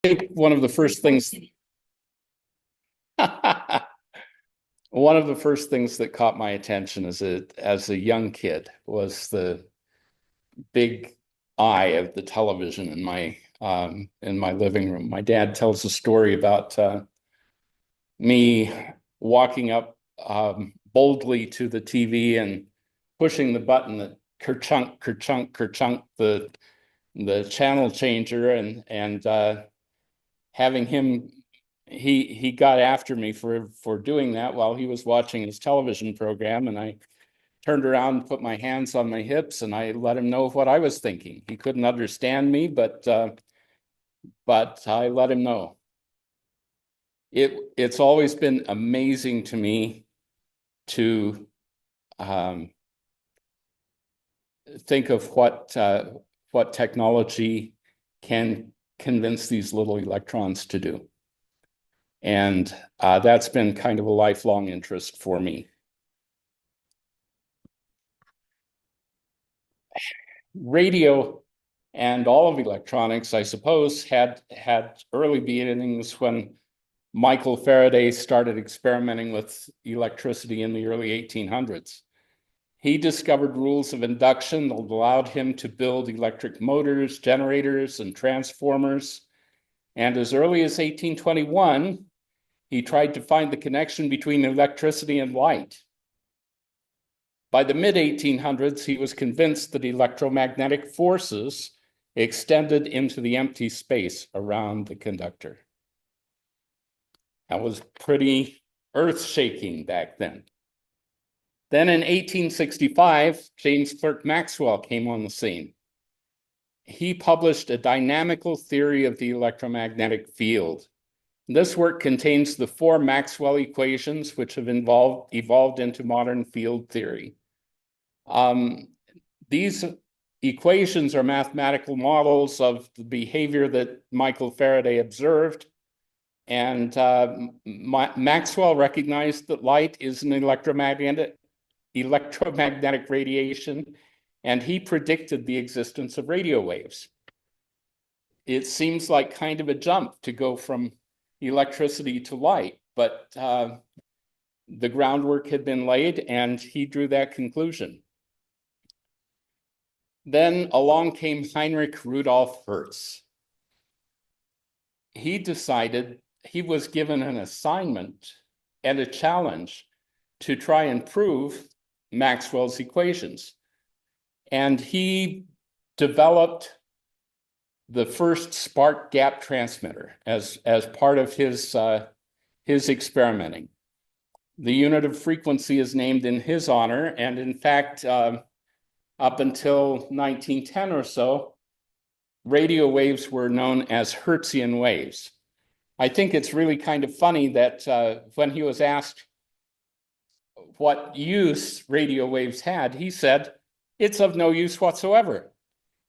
think one of the first things one of the first things that caught my attention as a young kid was the big eye of the television in my living room. My dad tells a story about me walking up boldly to the TV and pushing the button that kerchunk, kerchunk, kerchunk, the channel changer, and having him he got after me for doing that while he was watching his television program, and I turned around and put my hands on my hips and I let him know what I was thinking. He couldn't understand me, but I let him know. It's always been amazing to me to think of what technology can convince these little electrons to do. And that's been kind of a lifelong interest for me. Radio and all of electronics, I suppose, had early beginnings when Michael Faraday started experimenting with electricity in the early 1800s. He discovered rules of induction that allowed him to build electric motors, generators, and transformers. And as early as 1821, he tried to find the connection between electricity and light. By the mid-1800s, he was convinced that electromagnetic forces extended into the empty space around the conductor. That was pretty earth-shaking back then. Then in 1865, James Clerk Maxwell came on the scene. He published a dynamical theory of the electromagnetic field. This work contains the 4 Maxwell equations, which have evolved into modern field theory. These equations are mathematical models of the behavior that Michael Faraday observed. And Maxwell recognized that light is an electromagnetic radiation, and he predicted the existence of radio waves. It seems like kind of a jump to go from electricity to light, but the groundwork had been laid and he drew that conclusion. Then along came Heinrich Rudolf Hertz. He decided he was given an assignment and a challenge to try and prove Maxwell's equations. And he developed the first spark gap transmitter as part of his experimenting. The unit of frequency is named in his honor, and in fact, up until 1910 or so, radio waves were known as Hertzian waves. I think it's really kind of funny that when he was asked what use radio waves had, he said, "It's of no use whatsoever.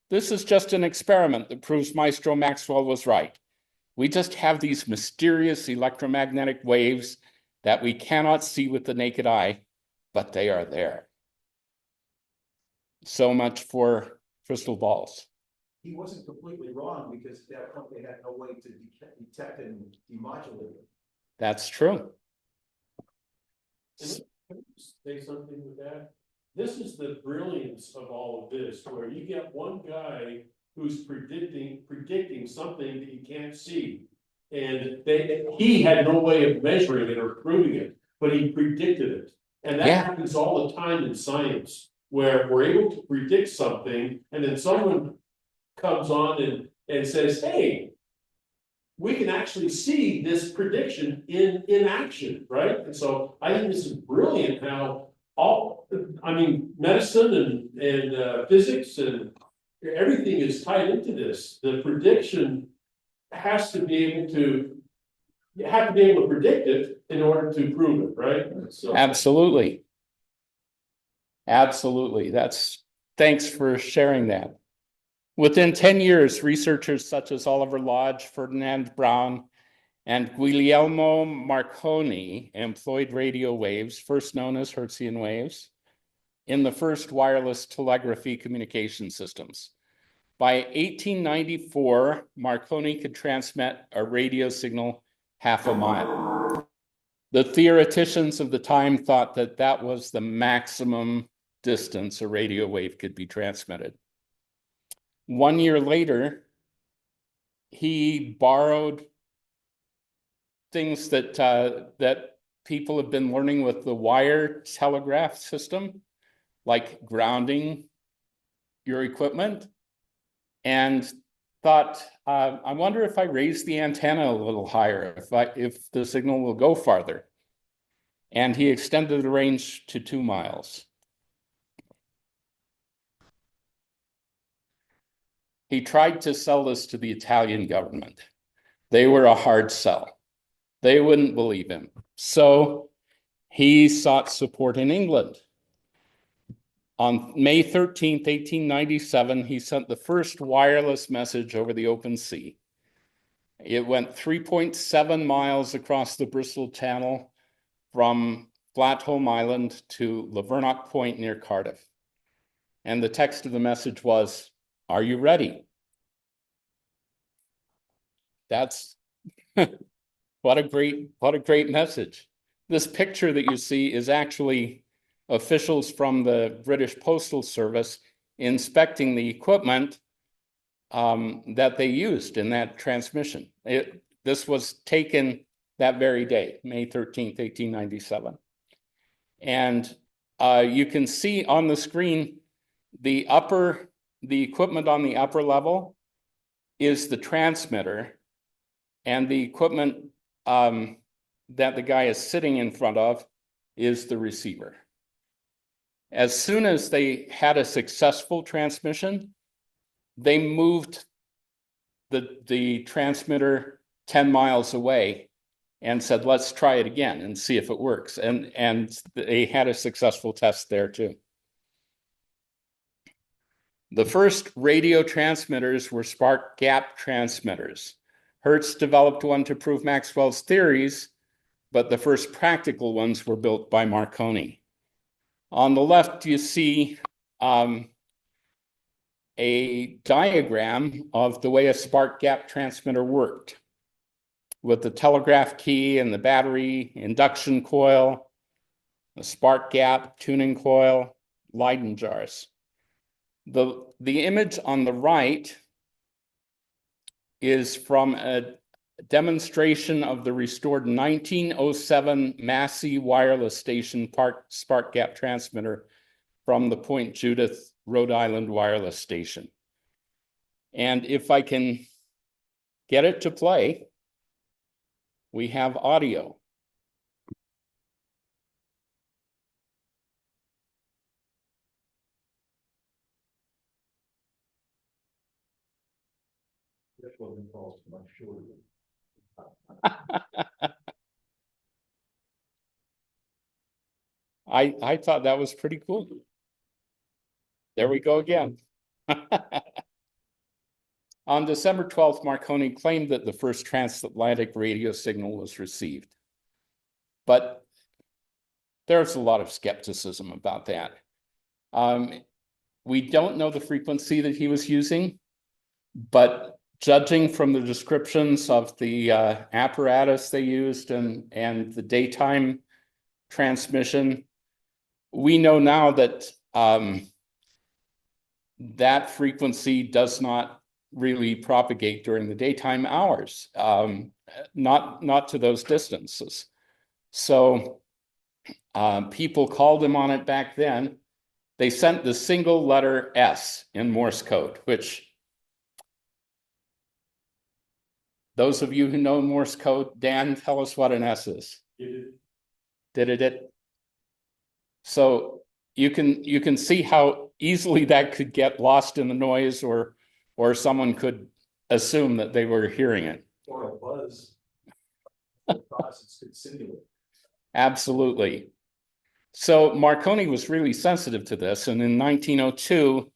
This is just an experiment that proves Maestro Maxwell was right. We just have these mysterious electromagnetic waves that we cannot see with the naked eye, but they are there." So much for crystal balls. He wasn't completely wrong, because at that point they had no way to detect and demodulate it. That's true. Can I say something with that? This is the brilliance of all of this, where you get one guy who's predicting something that you can't see. And he had no way of measuring it or proving it, but he predicted it. And that happens all the time in science, where we're able to predict something, and then someone comes on and says, "Hey, we can actually see this prediction in action," right? And so I think this is brilliant how medicine and physics and everything is tied into this. The prediction has to be able to, you have to be able to predict it in order to prove it, right? So. Absolutely. Thanks for sharing that. Within 10 years, researchers such as Oliver Lodge, Ferdinand Braun, and Guglielmo Marconi employed radio waves, first known as Hertzian waves, in the first wireless telegraphy communication systems. By 1894, Marconi could transmit a radio signal half a mile. The theoreticians of the time thought that that was the maximum distance a radio wave could be transmitted. 1 year later, he borrowed things that people have been learning with the wire telegraph system, like grounding your equipment, and thought, I wonder if I raise the antenna a little higher, if the signal will go farther. And he extended the range to 2 miles. He tried to sell this to the Italian government. They were a hard sell. They wouldn't believe him. So he sought support in England. On May 13th, 1897, he sent the first wireless message over the open sea. It went 3.7 miles across the Bristol Channel from Flatholm Island to Lavernock Point near Cardiff. And the text of the message was, "Are you ready?" That's what a great message. This picture that you see is actually officials from the British Postal Service inspecting the equipment that they used in that transmission. This was taken that very day, May 13th, 1897. And you can see on the screen, the equipment on the upper level is the transmitter, and the equipment that the guy is sitting in front of is the receiver. As soon as they had a successful transmission, they moved the transmitter 10 miles away and said, let's try it again and see if it works. And they had a successful test there too. The first radio transmitters were spark gap transmitters. Hertz developed one to prove Maxwell's theories, but the first practical ones were built by Marconi. On the left, you see a diagram of the way a spark gap transmitter worked, with the telegraph key and the battery, induction coil, the spark gap, tuning coil, Leyden jars. The image on the right is from a demonstration of the restored 1907 Massey wireless station spark gap transmitter from the Point Judith, Rhode Island wireless station. And if I can get it to play, we have audio. That's what we call much shorter. I thought that was pretty cool. There we go again. On December 12th, Marconi claimed that the first transatlantic radio signal was received. But there's a lot of skepticism about that. We don't know the frequency that he was using, but judging from the descriptions of the apparatus they used and the daytime transmission, we know now that that frequency does not really propagate during the daytime hours, not to those distances. So people called him on it back then. They sent the single letter S in Morse code, which those of you who know Morse code, Dan, tell us what an S is. Did it? So you can see how easily that could get lost in the noise, or someone could assume that they were hearing it. Or a buzz. The process could simulate. Absolutely. So Marconi was really sensitive to this, and in 1902,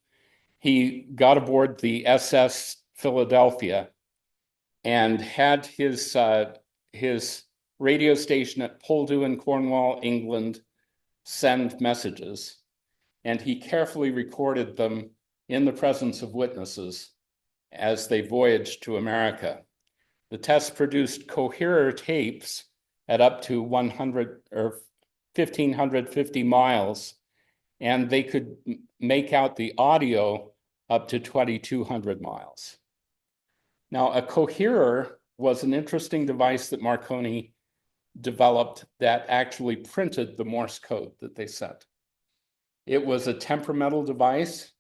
he got aboard the SS Philadelphia and had his radio station at Poldhu in Cornwall, England, send messages. And he carefully recorded them in the presence of witnesses as they voyaged to America. The test produced coherer tapes at up to 100 or 1,550 miles, and they could make out the audio up to 2,200 miles. Now, a coherer was an interesting device that Marconi developed that actually printed the Morse code that they sent. It was a temperamental device,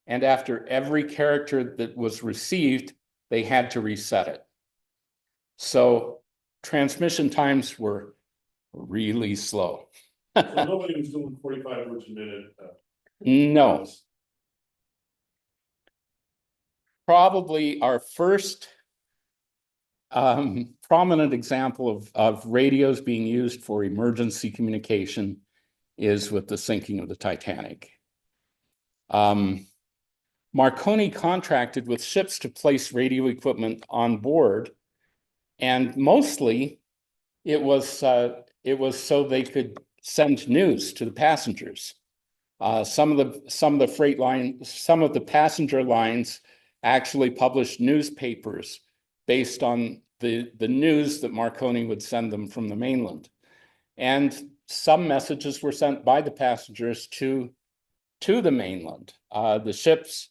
and after every character that was received, they had to reset it. So transmission times were really slow. So nobody was doing 45 words a minute. No. Probably our first prominent example of radios being used for emergency communication is with the sinking of the Titanic. Marconi contracted with ships to place radio equipment on board, and mostly it was so they could send news to the passengers. Some of the freight lines, some of the passenger lines actually published newspapers based on the news that Marconi would send them from the mainland. And some messages were sent by the passengers to the mainland. The ships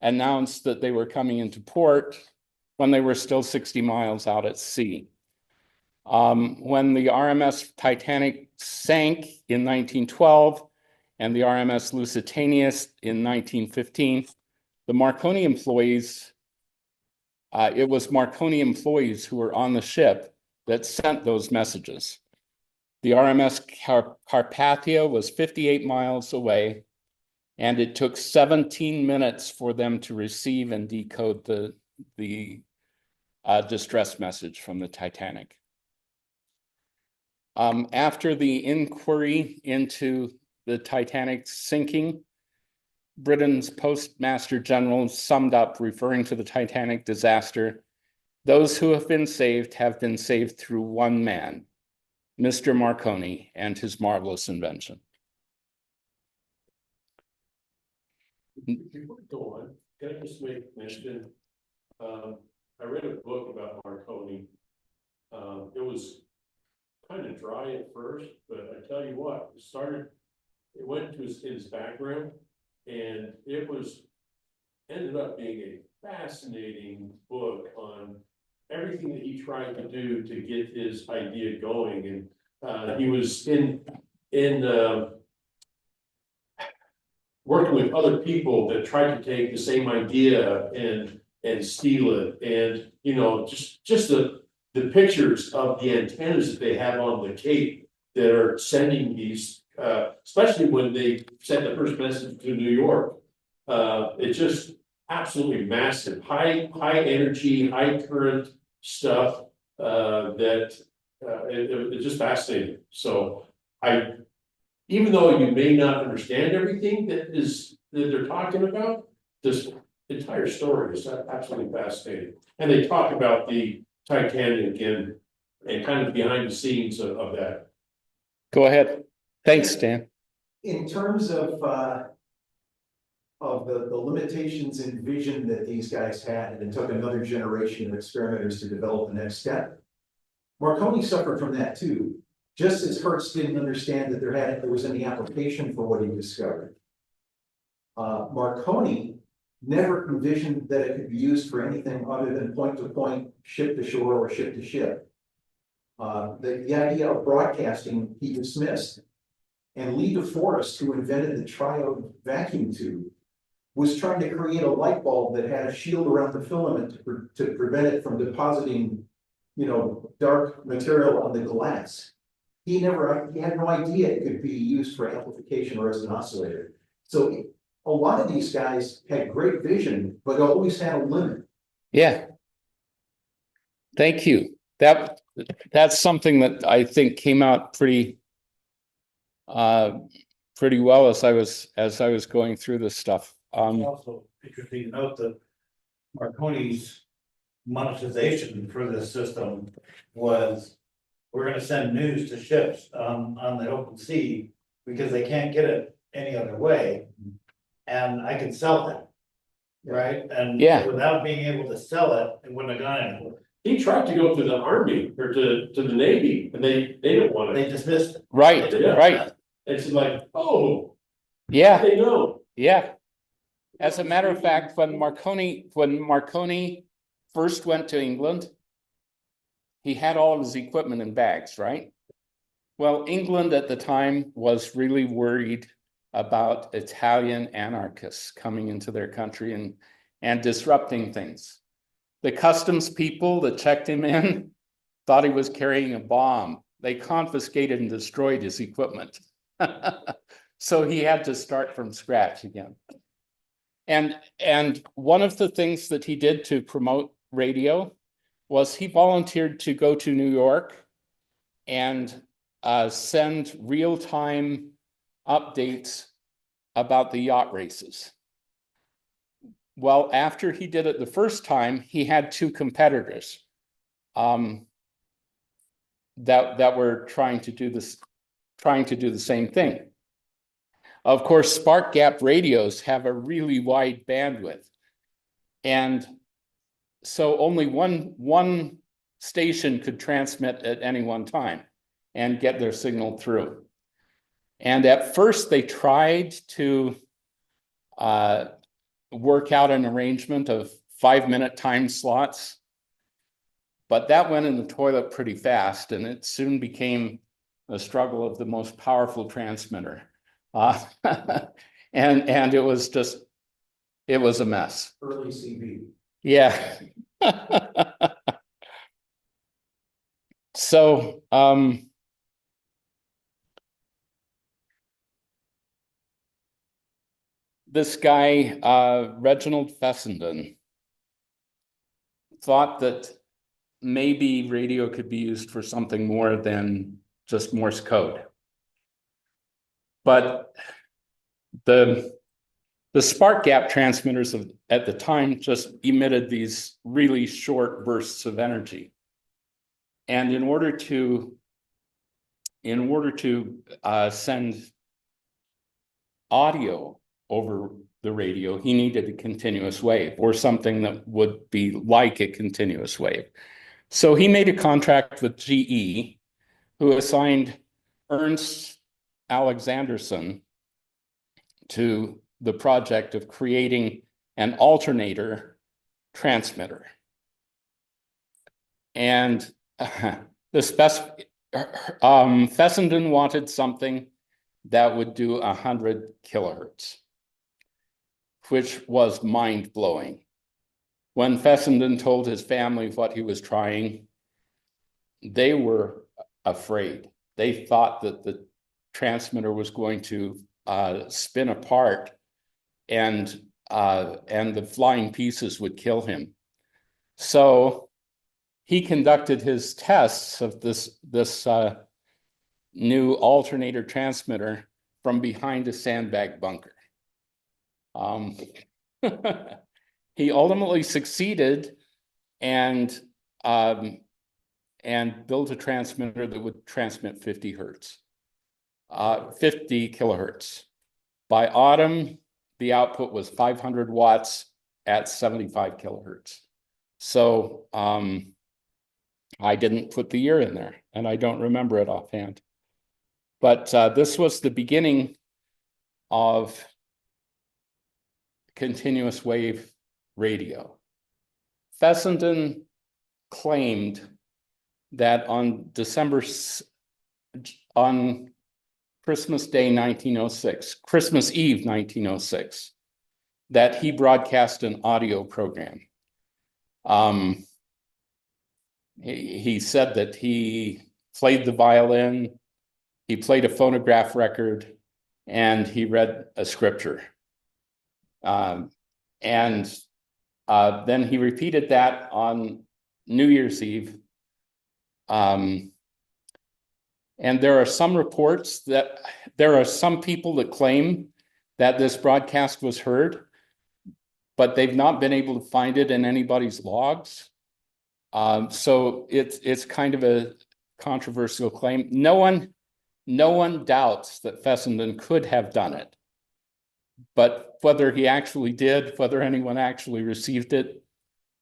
announced that they were coming into port when they were still 60 miles out at sea. When the RMS Titanic sank in 1912 and the RMS Lusitania in 1915, the Marconi employees, it was Marconi employees who were on the ship that sent those messages. The RMS Carpathia was 58 miles away, and it took 17 minutes for them to receive and decode the distress message from the Titanic. After the inquiry into the Titanic sinking, Britain's Postmaster General summed up, referring to the Titanic disaster, "Those who have been saved through one man, Mr. Marconi, and his marvelous invention." Before we go on, can I just make mention? I read a book about Marconi. It was kind of dry at first, but I tell you what, it went to his background, and it ended up being a fascinating book on everything that he tried to do to get his idea going. And he was in working with other people that tried to take the same idea and steal it. And, you know, just the pictures of the antennas that they have on the Cape that are sending these, especially when they sent the first message to New York. It's just absolutely massive, high energy, high current stuff it's just fascinating. So even though you may not understand everything that they're talking about, this entire story is absolutely fascinating. And they talk about the Titanic again and kind of behind the scenes of that. Go ahead. Thanks, Dan. In terms of the limitations in vision that these guys had, and it took another generation of experimenters to develop the next step, Marconi suffered from that too. Just as Hertz didn't understand that there was any application for what he discovered. Marconi never envisioned that it could be used for anything other than point-to-point, ship-to-shore, or ship-to-ship. The idea of broadcasting he dismissed. And Lee DeForest, who invented the triode vacuum tube, was trying to create a light bulb that had a shield around the filament to prevent it from depositing, dark material on the glass. He had no idea it could be used for amplification or as an oscillator. So a lot of these guys had great vision, but always had a limit. Yeah. Thank you. That's something that I think came out pretty well as I was going through this stuff. Also interesting to note that Marconi's monetization for this system was, we're going to send news to ships on the open sea because they can't get it any other way, and I can sell that. right? And Yeah. without being able to sell it, it wouldn't have gone anywhere. He tried to go to the army or to the Navy and they didn't want They it. dismissed it. Right, Yeah. right. It's like, oh, Yeah, they know. yeah. As a matter of fact, when Marconi first went to England, he had all of his equipment in bags, right? Well, England at the time was really worried about Italian anarchists coming into their country and disrupting things. The customs people that checked him in thought he was carrying a bomb. They confiscated and destroyed his equipment. So he had to start from scratch again. And one of the things that he did to promote radio was he volunteered to go to New York and send real-time updates about the yacht races. Well, after he did it the first time, he had two competitors that were trying to do the same thing. Of course, spark gap radios have a really wide bandwidth. And so only one station could transmit at any one time and get their signal through. And at first they tried to work out an arrangement of 5-minute time slots, but that went in the toilet pretty fast, and it soon became a struggle of the most powerful transmitter. And it was a mess. Early CB. Yeah. So, this guy, Reginald Fessenden, thought that maybe radio could be used for something more than just Morse code. But the spark gap transmitters at the time just emitted these really short bursts of energy. And in order to send audio over the radio, he needed a continuous wave or something that would be like a continuous wave. So he made a contract with GE, who assigned Ernst Alexanderson to the project of creating an alternator transmitter. And Fessenden wanted something that would do 100 kilohertz, which was mind-blowing. When Fessenden told his family what he was trying, they were afraid. They thought that the transmitter was going to spin apart and the flying pieces would kill him. So he conducted his tests of this new alternator transmitter from behind a sandbag bunker. He ultimately succeeded and built a transmitter that would transmit 50 kilohertz. By autumn, the output was 500 watts at 75 kilohertz. So I didn't put the year in there, and I don't remember it offhand. But this was the beginning of continuous wave radio. Fessenden claimed that on Christmas Day 1906, Christmas Eve 1906, that he broadcast an audio program. He said that he played the violin, he played a phonograph record, and he read a scripture. And then he repeated that on New Year's Eve. And there are some reports that there are some people that claim that this broadcast was heard, but they've not been able to find it in anybody's logs. So it's kind of a controversial claim. No one doubts that Fessenden could have done it. But whether he actually did, whether anyone actually received it,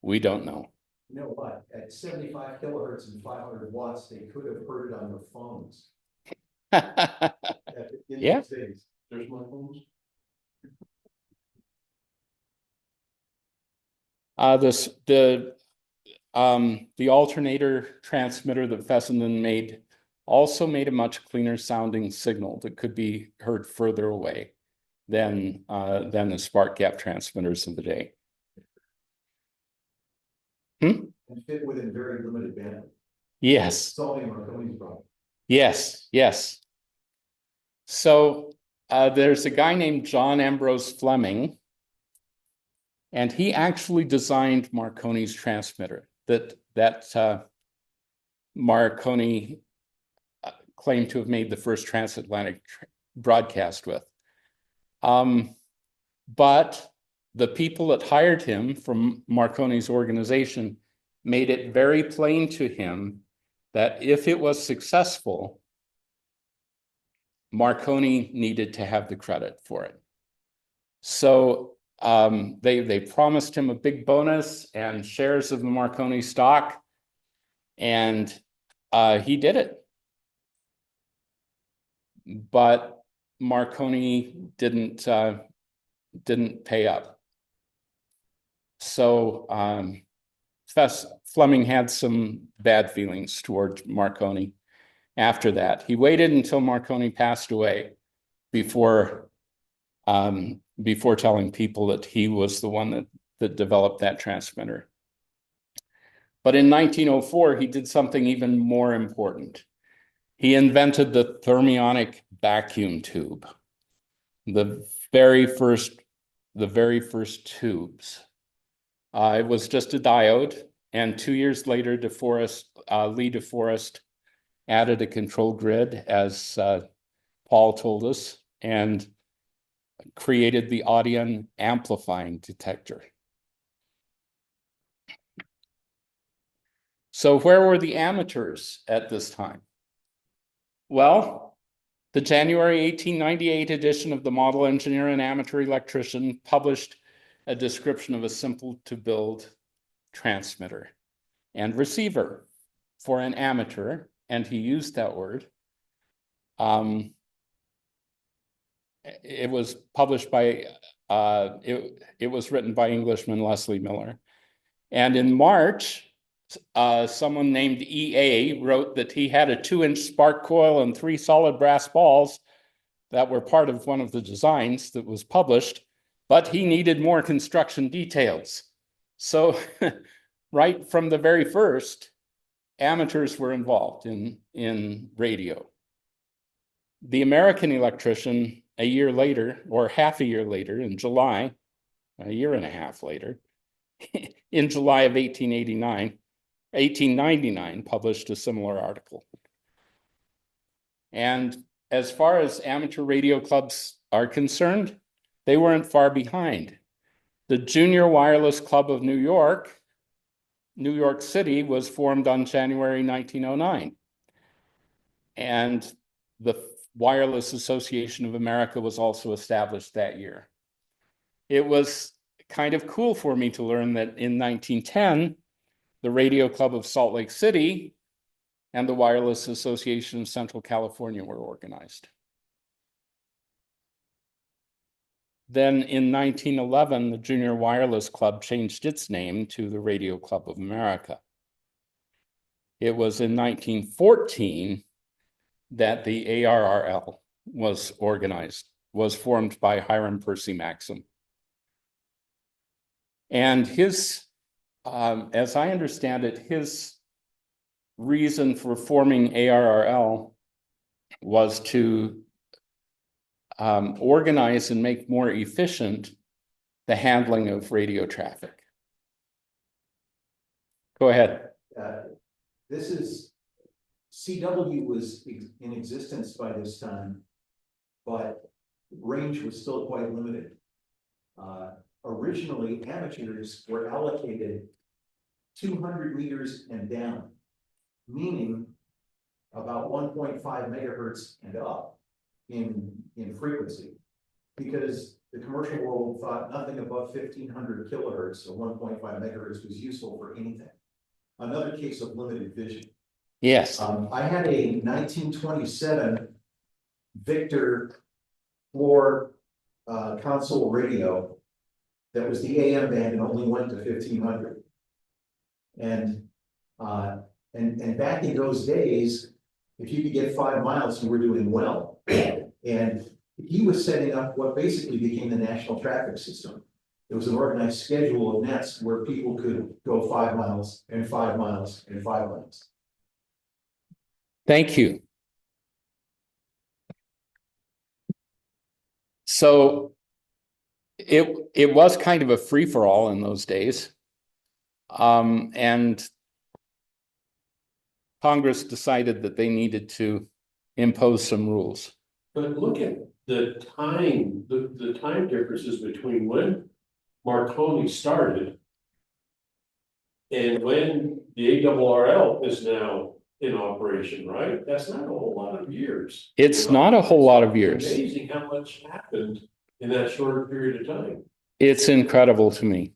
we don't know. You know what, at 75 kilohertz and 500 watts, they could have heard it on their phones. In Yeah. those days. There's my phones. The alternator transmitter that Fessenden made also made a much cleaner sounding signal that could be heard further away than the spark gap transmitters of the day. And fit within very limited bandwidth, Yes, solving Marconi's problem. yes, yes. So there's a guy named John Ambrose Fleming, and he actually designed Marconi's transmitter that Marconi claimed to have made the first transatlantic broadcast with. But the people that hired him from Marconi's organization made it very plain to him that if it was successful, Marconi needed to have the credit for it. So they promised him a big bonus and shares of the Marconi stock, and he did it. But Marconi didn't pay up. So Fleming had some bad feelings towards Marconi after that. He waited until Marconi passed away before telling people that he was the one that developed that transmitter. But in 1904, he did something even more important. He invented the thermionic vacuum tube, the very first tubes. It was just a diode, and 2 years later, Lee DeForest added a control grid, as Paul told us, and created the Audion amplifying detector. So where were the amateurs at this time? Well, the January 1898 edition of the Model Engineer and Amateur Electrician published a description of a simple to build transmitter and receiver for an amateur, and he used that word. It was published by, it was written by Englishman Leslie Miller. And in March, someone named EA wrote that he had a 2-inch spark coil and 3 solid brass balls that were part of one of the designs that was published, but he needed more construction details. So right from the very first, amateurs were involved in radio. The American electrician, a year later, or half a year later, in July, a year and a half later, in July of 1899, published a similar article. And as far as amateur radio clubs are concerned, they weren't far behind. The Junior Wireless Club of New York City, was formed on January 1909. And the Wireless Association of America was also established that year. It was kind of cool for me to learn that in 1910, the Radio Club of Salt Lake City and the Wireless Association of Central California were organized. Then in 1911, the Junior Wireless Club changed its name to the Radio Club of America. It was in 1914 that the ARRL was formed by Hiram Percy Maxim. And his, as I understand it, his reason for forming ARRL was to organize and make more efficient the handling of radio traffic. Go ahead. This is, CW was in existence by this time, but range was still quite limited. Originally, amateurs were allocated 200 meters and down, meaning about 1.5 megahertz and up in frequency. because the commercial world thought nothing above 1,500 kilohertz or 1.5 megahertz was useful for anything. Another case of limited vision. Yes. I had a 1927 Victor floor console radio that was the AM band and only went to 1,500. And back in those days, if you could get 5 miles, you were doing well. And he was setting up what basically became the national traffic system. It was an organized schedule of nets where people could go 5 miles and 5 miles and 5 miles. Thank you. So it was kind of a free-for-all in those days. And Congress decided that they needed to impose some rules. But look at the time, the time differences between when Marconi started and when the ARRL is now in operation, right? That's not a whole lot of years. It's not a whole lot of years. It's amazing how much happened in that short period of time. It's incredible to me.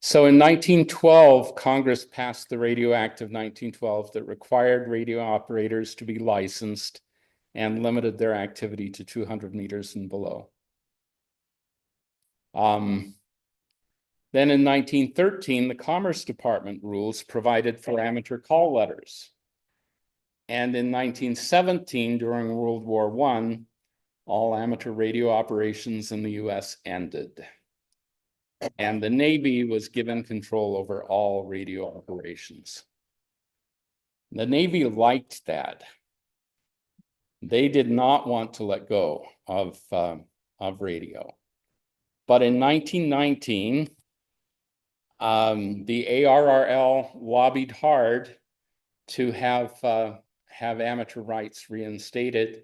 So in 1912, Congress passed the Radio Act of 1912 that required radio operators to be licensed and limited their activity to 200 meters and below. Then in 1913, the Commerce Department rules provided for amateur call letters. And in 1917, during World War I, all amateur radio operations in the US ended. And the Navy was given control over all radio operations. The Navy liked that. They did not want to let go of radio. But in 1919, the ARRL lobbied hard to have amateur rights reinstated.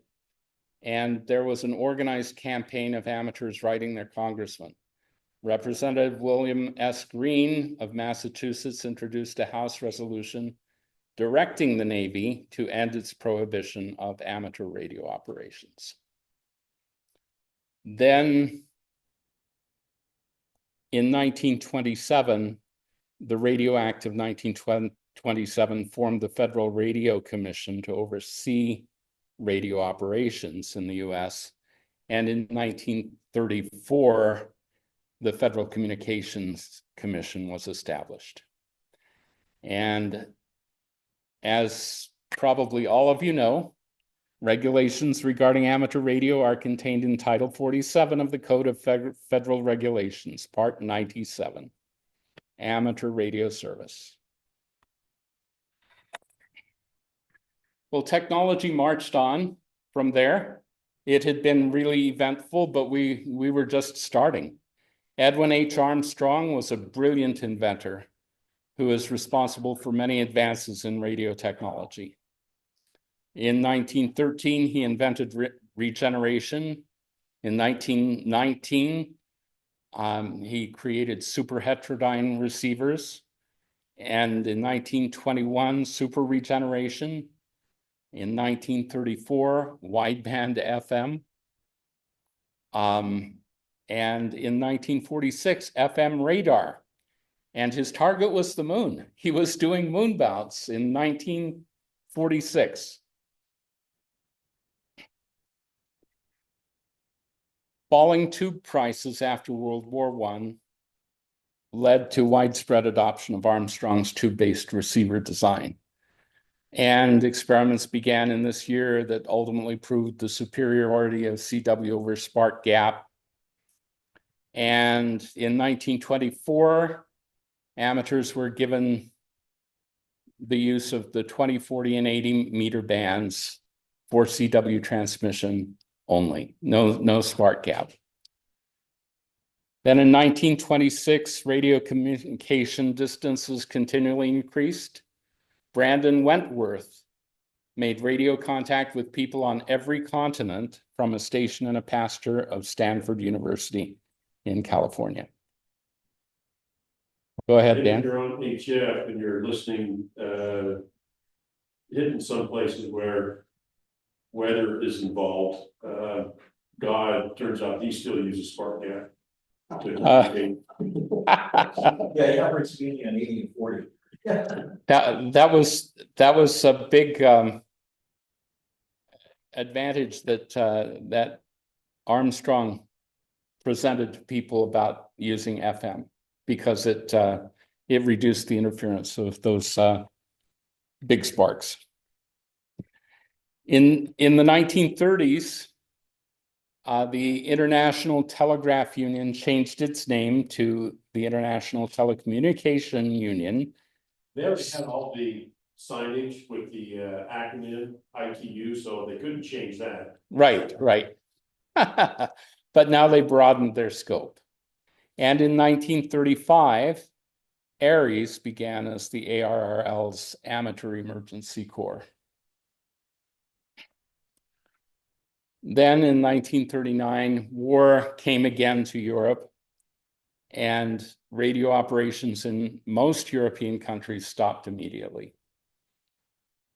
And there was an organized campaign of amateurs writing their congressman. Representative William S. Green of Massachusetts introduced a House resolution directing the Navy to end its prohibition of amateur radio operations. Then in 1927, the Radio Act of 1927 formed the Federal Radio Commission to oversee radio operations in the US. And in 1934, the Federal Communications Commission was established. And as probably all of you know, regulations regarding amateur radio are contained in Title 47 of the Code of Federal Regulations, Part 97, Amateur Radio Service. Well, technology marched on from there. It had been really eventful, but we were just starting. Edwin H. Armstrong was a brilliant inventor who is responsible for many advances in radio technology. In 1913, he invented regeneration. In 1919, he created superheterodyne receivers. And in 1921, super regeneration. In 1934, wideband FM. And in 1946, FM radar. And his target was the moon. He was doing moon bounce in 1946. Falling tube prices after World War I led to widespread adoption of Armstrong's tube-based receiver design. And experiments began in this year that ultimately proved the superiority of CW over spark gap. And in 1924, amateurs were given the use of the 20, 40, and 80 meter bands for CW transmission only, no spark gap. Then in 1926, radio communication distances continually increased. Brandon Wentworth made radio contact with people on every continent from a station and a pasture of Stanford University in California. Go ahead, Dan. If you're on HF and you're listening, hitting some places where weather is involved, God, turns out he still uses spark gap. to Uh. communicate. Yeah, the average speed on 80 and 40. That was a big advantage that Armstrong presented to people about using FM, because it reduced the interference of those big sparks. In the 1930s, the International Telegraph Union changed its name to the International Telecommunication Union. They already had all the signage with the acronym ITU, so they couldn't change that. Right. But now they broadened their scope. And in 1935, ARES began as the ARRL's Amateur Emergency Corps. Then in 1939, war came again to Europe, and radio operations in most European countries stopped immediately.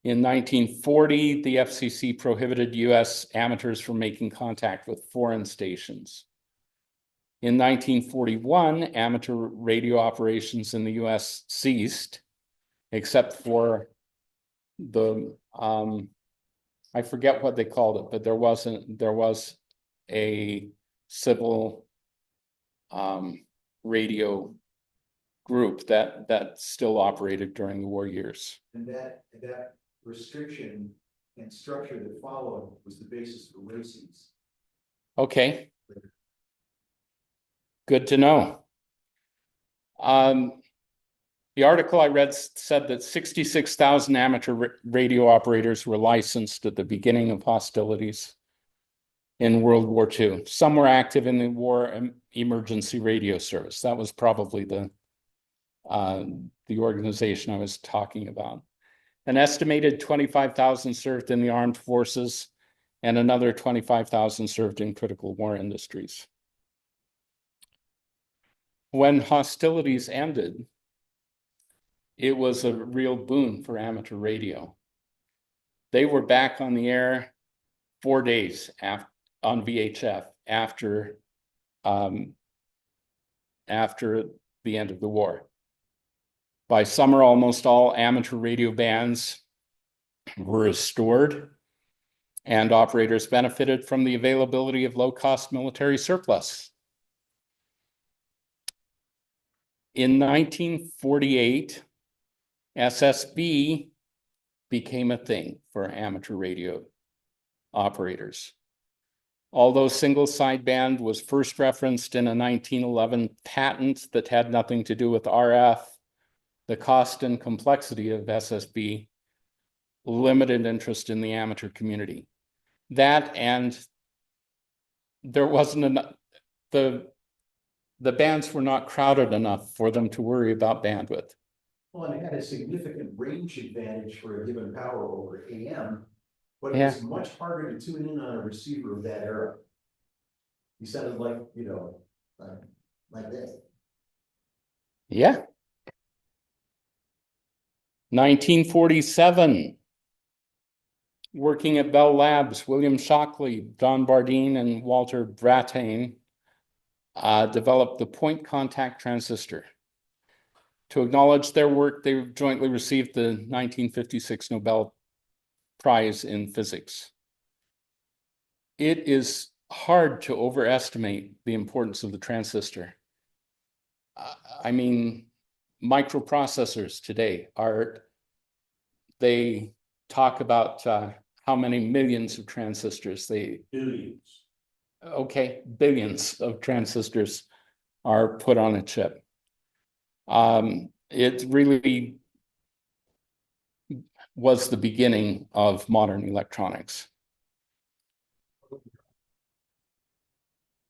In 1940, the FCC prohibited US amateurs from making contact with foreign stations. In 1941, amateur radio operations in the US ceased, except for the I forget what they called it, but there was a civil radio group that still operated during the war years. And that restriction and structure that followed was the basis for RACES. Okay. Good to know. The article I read said that 66,000 amateur radio operators were licensed at the beginning of hostilities in World War II. Some were active in the War Emergency Radio Service. That was probably the organization I was talking about. An estimated 25,000 served in the armed forces, and another 25,000 served in critical war industries. When hostilities ended, it was a real boon for amateur radio. They were back on the air 4 days on VHF after the end of the war. By summer, almost all amateur radio bands were restored, and operators benefited from the availability of low-cost military surplus. In 1948, SSB became a thing for amateur radio operators. Although single sideband was first referenced in a 1911 patent that had nothing to do with RF, the cost and complexity of SSB limited interest in the amateur community. That, and there wasn't enough, the bands were not crowded enough for them to worry about bandwidth. Well, and it had a significant range advantage for a given power over AM, but it Yeah. was much harder to tune in on a receiver of that era. You sounded like, like this. Yeah. 1947, working at Bell Labs, William Shockley, Don Bardeen, and Walter Brattain developed the point contact transistor. To acknowledge their work, they jointly received the 1956 Nobel Prize in Physics. It is hard to overestimate the importance of the transistor. I mean, microprocessors today they talk about how many millions of transistors Billions. okay, billions of transistors are put on a chip. It really was the beginning of modern electronics.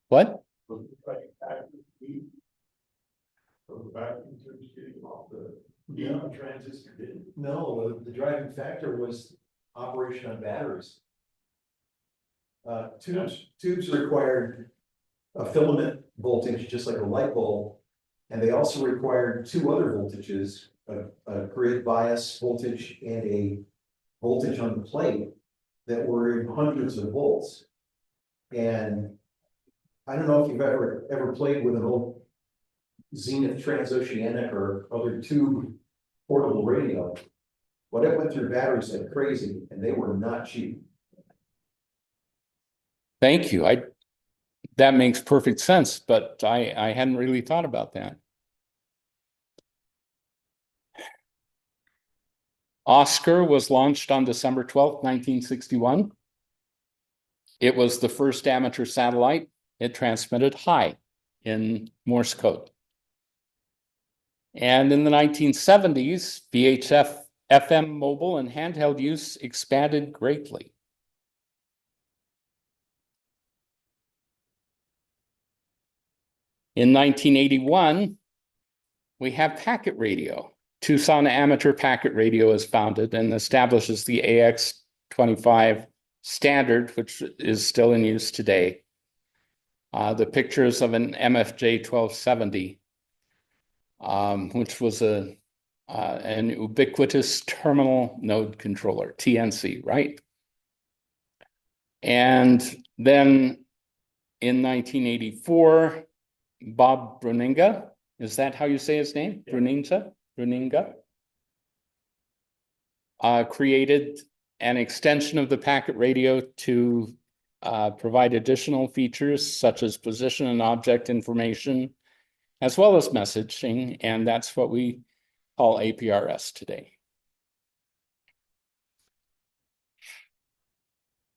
What? Transistor didn't. No, the driving factor was operation on batteries. Tubes required a filament voltage, just like a light bulb, and they also required two other voltages, a grid bias voltage and a voltage on the plate that were in hundreds of volts. And I don't know if you've ever played with an old Zenith Transoceanic or other tube portable radio. But it went through batteries like crazy, and they were not cheap. Thank you. That makes perfect sense, but I hadn't really thought about that. Oscar was launched on December 12th, 1961. It was the first amateur satellite. It transmitted high in Morse code. And in the 1970s, VHF, FM mobile and handheld use expanded greatly. In 1981, we have packet radio. Tucson Amateur Packet Radio is founded and establishes the AX25 standard, which is still in use today. The pictures of an MFJ 1270, which was an ubiquitous terminal node controller, TNC, right? And then in 1984, Bob Bruninga, is that how you say his name? Yeah. Bruninga created an extension of the packet radio to provide additional features such as position and object information, as well as messaging, and that's what we call APRS today.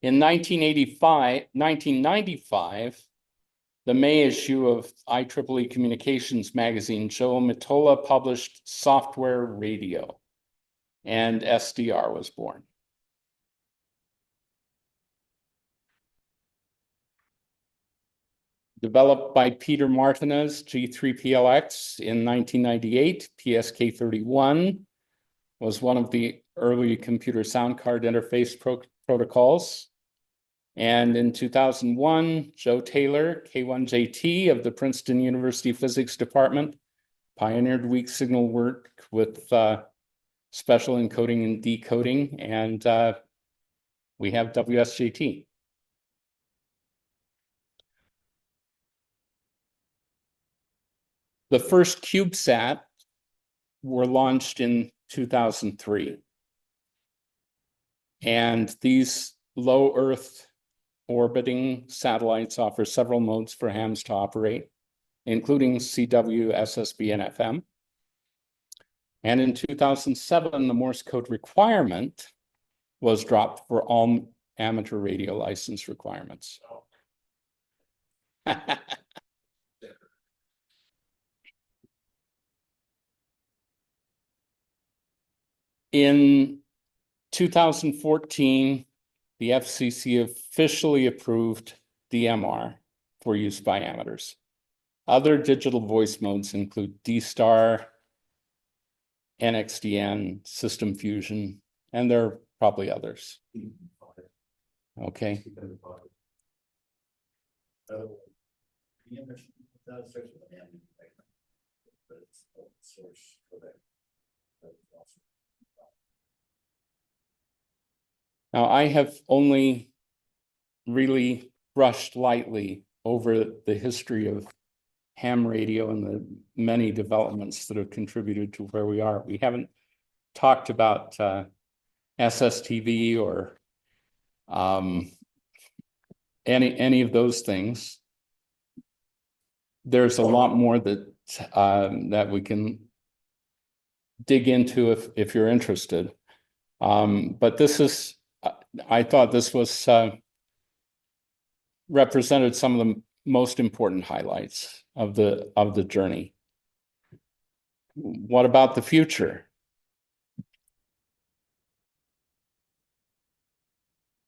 In 1995, the May issue of IEEE Communications magazine, Joe Mottola published Software Radio, and SDR was born. Developed by Peter Martinez, G3PLX in 1998, PSK31 was one of the early computer sound card interface protocols. And in 2001, Joe Taylor, K1JT of the Princeton University Physics Department, pioneered weak signal work with special encoding and decoding, and we have WSJT. The first CubeSat were launched in 2003. And these low Earth orbiting satellites offer several modes for hams to operate, including CW, SSB, and FM. And in 2007, the Morse code requirement was dropped for all amateur radio license requirements. In 2014, the FCC officially approved DMR for use by amateurs. Other digital voice modes include D-Star, NXDN, System Fusion, and there are probably others. Okay. Now, I have only really brushed lightly over the history of ham radio and the many developments that have contributed to where we are. We haven't talked about SSTV or any of those things. There's a lot more that that we can dig into if you're interested. But this is, I thought this was represented some of the most important highlights of the journey. What about the future?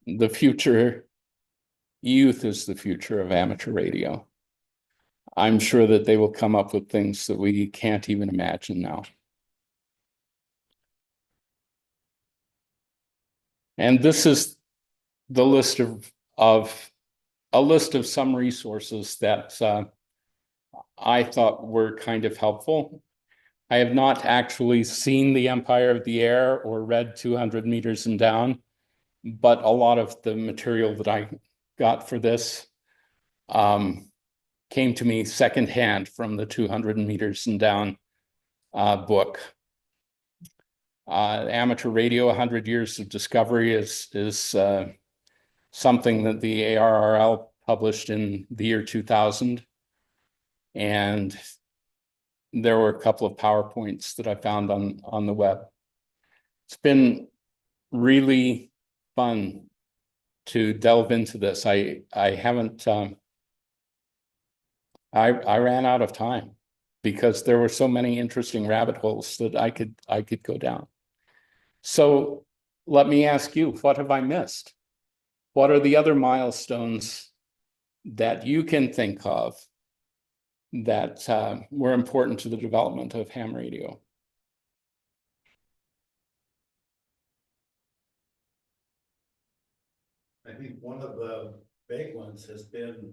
The future youth is the future of amateur radio. I'm sure that they will come up with things that we can't even imagine now. And this is the list of a list of some resources that I thought were kind of helpful. I have not actually seen The Empire of the Air or read 200 Meters and Down, but a lot of the material that I got for this came to me secondhand from the 200 meters and down book. Amateur radio, 100 Years of Discovery is something that the ARRL published in the year 2000. And there were a couple of PowerPoints that I found on the web. It's been really fun to delve into this. I haven't, I ran out of time because there were so many interesting rabbit holes that I could go down. So let me ask you, what have I missed? What are the other milestones that you can think of that were important to the development of ham radio? I think one of the big ones has been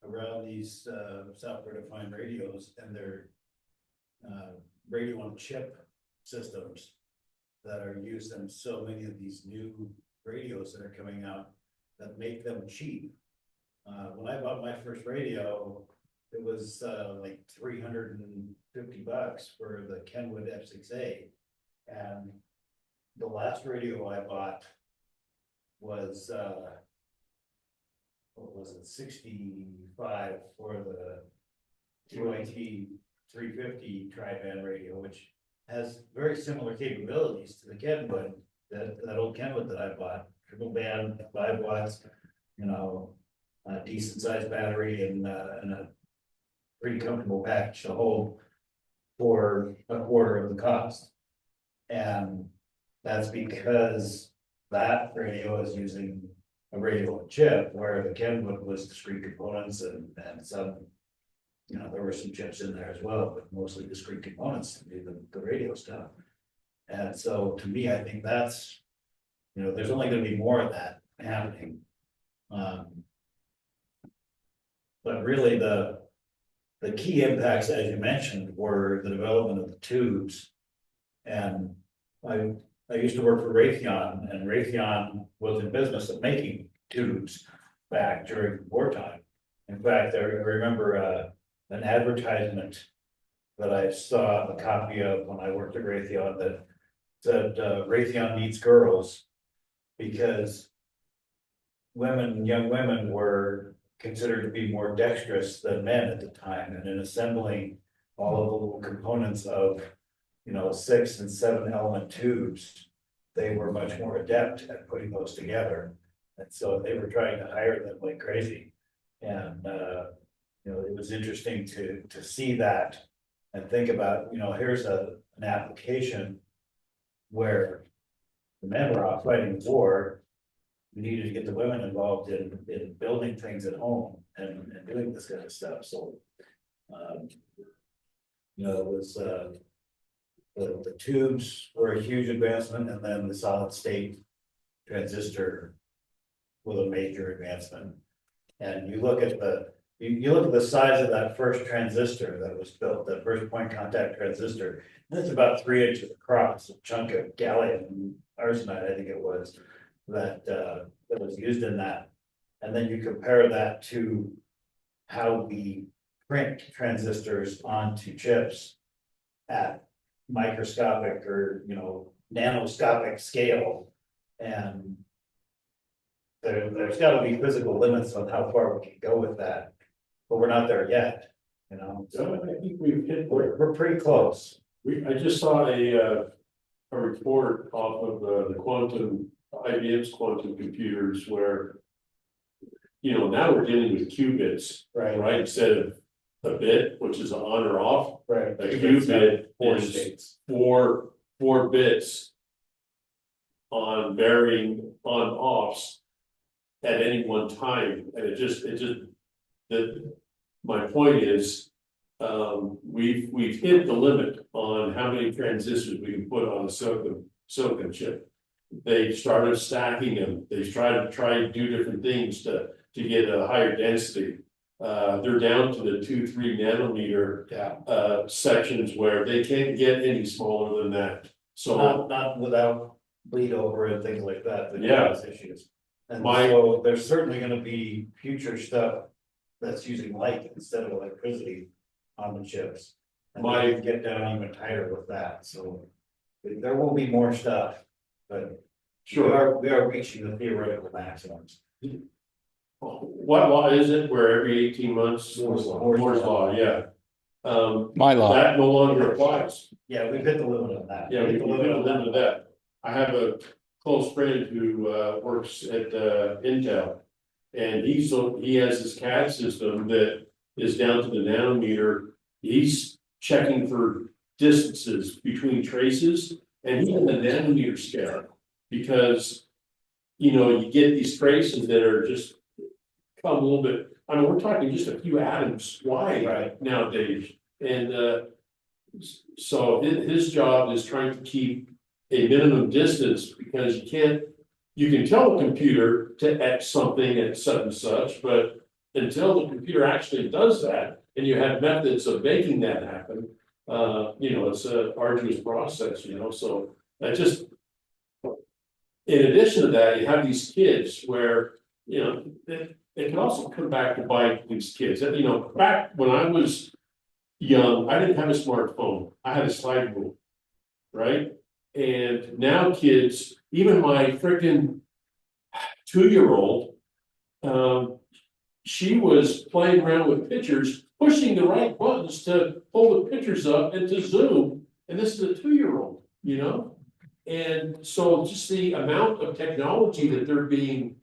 around these software-defined radios and their radio on chip systems that are used in so many of these new radios that are coming out that make them cheap. When I bought my first radio, it was like $350 for the Kenwood F6A. And the last radio I bought was what was it, 65 for the QIT 350 tri-band radio, which has very similar capabilities to the Kenwood, that old Kenwood that I bought, triple band, 5 watts, you know, a decent sized battery and a pretty comfortable package to hold for a quarter of the cost. And that's because that radio is using a radio on chip, where the Kenwood was discrete components and some, you know, there were some chips in there as well, but mostly discrete components to do the radio stuff. And so to me, I think that's, you know, there's only going to be more of that happening. But really the key impacts, as you mentioned, were the development of the tubes. And I used to work for Raytheon, and Raytheon was in business of making tubes back during wartime. In fact, I remember an advertisement that I saw a copy of when I worked at Raytheon that said Raytheon needs girls because young women were considered to be more dexterous than men at the time, and in assembling all of the little components of, you know, 6 and 7 element tubes, they were much more adept at putting those together. And so they were trying to hire them like crazy. And, you know, it was interesting to see that and think about, you know, here's an application where the men were off fighting the war. We needed to get the women involved in building things at home and doing this kind of stuff. So, you know, it was, the tubes were a huge advancement, and then the solid state transistor was a major advancement. And you look at you look at the size of that first transistor that was built, that first point contact transistor, that's about 3 inches across, a chunk of gallium arsenide, I think it was, that was used in that. And then you compare that to how we print transistors onto chips at microscopic or, you know, nanoscopic scale, and there's got to be physical limits on how far we can go with that, but we're not there yet, you know. So I think we've hit, We're pretty close. I just saw a report off of the IBM's quantum computers where, you know, now we're dealing with qubits, right? Instead of a bit, which is on or off. Right. A qubit Four is states. four bits on varying on-offs at any one time. And my point is, we've hit the limit on how many transistors we can put on a silicon chip. They started stacking them. They tried to do different things to get a higher density. They're down to the 2-3 nanometer sections where they can't get any smaller than that. So Not without bleed over and things like that. Yeah. Cause issues. And so there's certainly gonna be future stuff that's using light instead of electricity on the chips. And My- we get down even tighter with that, so there will be more stuff, but we are reaching the theoretical maximums. What law is it where every 18 months? Moore's Law. Moore's Law, yeah. My law. That no longer applies. Yeah, we've hit the limit on that. Yeah, we can limit to that. I have a close friend who works at Intel. And he has this CAD system that is down to the nanometer. He's checking for distances between traces and even the nanometer scale. Because, you know, you get these traces that are just come a little bit, I mean, we're talking just a few atoms wide nowadays. And so his job is trying to keep a minimum distance because you can tell the computer to X something at such and such, but until the computer actually does that, and you have methods of making that happen, you know, it's an arduous process, you know, so that just. In addition to that, you have these kids where, you know, it can also come back to bite these kids. And, you know, back when I was young, I didn't have a smartphone. I had a slide rule, right? And now kids, even my freaking 2-year-old, she was playing around with pictures, pushing the right buttons to pull the pictures up and to zoom. And this is a 2-year-old, you know? And so just the amount of technology that they're being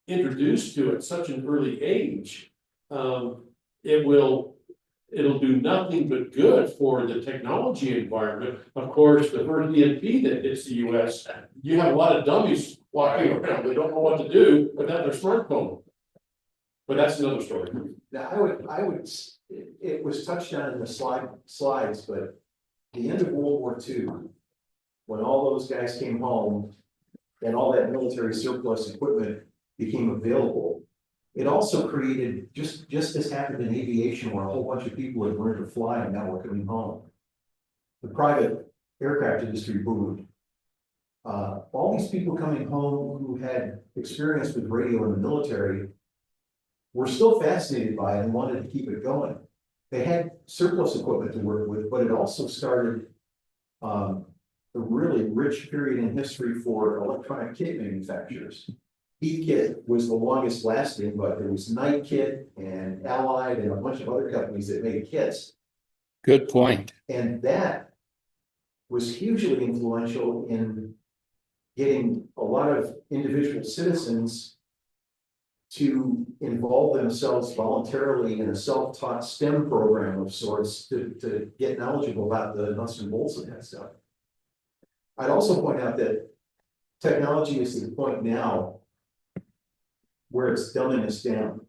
introduced to at such an early age, it'll do nothing but good for the technology environment. Of course, the first EMP that hits the US, you have a lot of dummies walking around, they don't know what to do, but that's their smartphone. But that's another story. Now, it was touched on in the slides, but the end of World War II, when all those guys came home and all that military surplus equipment became available, it also created, just as happened in aviation, where a whole bunch of people had learned to fly and now were coming home. The private aircraft industry boomed. All these people coming home who had experience with radio in the military were still fascinated by it and wanted to keep it going. They had surplus equipment to work with, but it also started a really rich period in history for electronic kit manufacturers. Heathkit was the longest lasting, but there was Night Kit and Allied and a bunch of other companies that made kits. Good point. And that was hugely influential in getting a lot of individual citizens to involve themselves voluntarily in a self-taught STEM program of sorts to get knowledgeable about the nuts and bolts of that stuff. I'd also point out that technology is to the point now where it's dumbing us down.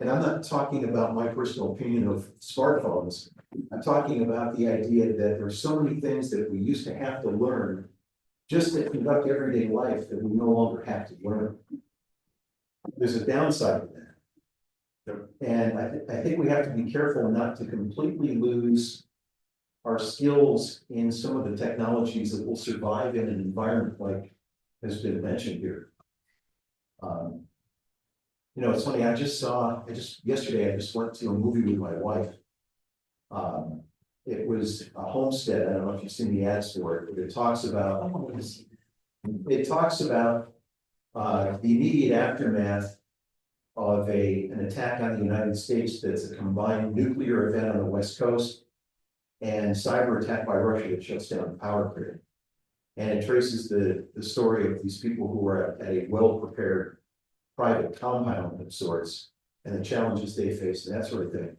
And I'm not talking about my personal opinion of smartphones. I'm talking about the idea that there's so many things that we used to have to learn just to conduct everyday life that we no longer have to learn. There's a downside to that. And I think we have to be careful not to completely lose our skills in some of the technologies that will survive in an environment like has been mentioned here. You know, it's funny, yesterday I just went to a movie with my wife. It was a Homestead. I don't know if you've seen the ads for it, but it talks about the immediate aftermath of an attack on the United States that's a combined nuclear event on the West Coast and cyber attack by Russia that shuts down the power grid. And it traces the story of these people who were at a well-prepared private compound of sorts and the challenges they faced and that sort of thing.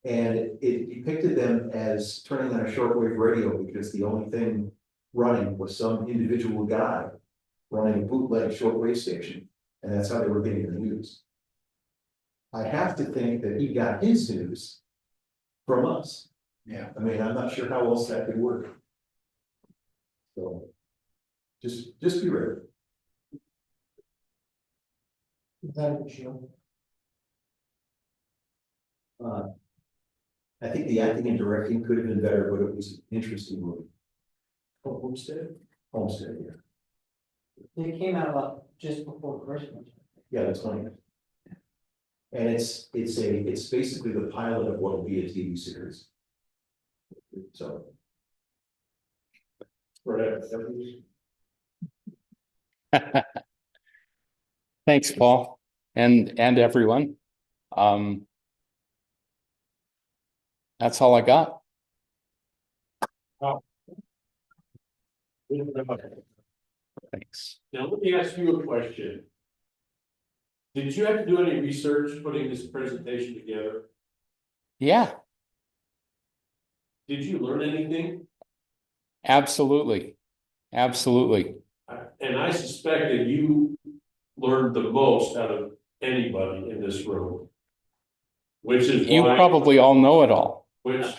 And it depicted them as turning on a shortwave radio because the only thing running was some individual guy running a bootleg shortwave station. And that's how they were getting the news. I have to think that he got his news from us. Yeah. I mean, I'm not sure how else that could work. So just be ready. I think the acting and directing could have been better, but it was an interesting movie. Homestead, yeah. They came out about just before Christmas. Yeah, that's funny. And it's basically the pilot of what will be a TV series. So. Right. Thanks, Paul, and everyone. That's all I got. Thanks. Now, let me ask you a question. Did you have to do any research putting this presentation together? Yeah, Did you learn anything? absolutely. Absolutely. And I suspect that you learned the most out of anybody in this room. Which is You why, probably all know it all.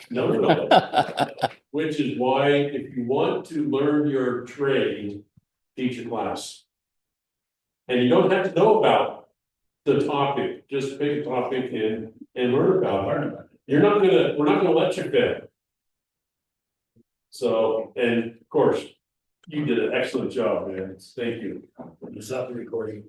no. Which is why, if you want to learn your trade, teach a class. And you don't have to know about the topic, just pick a topic and learn about it. We're not gonna let you fail. So, and of course, you did an excellent job, man. Thank you. Stop the recording.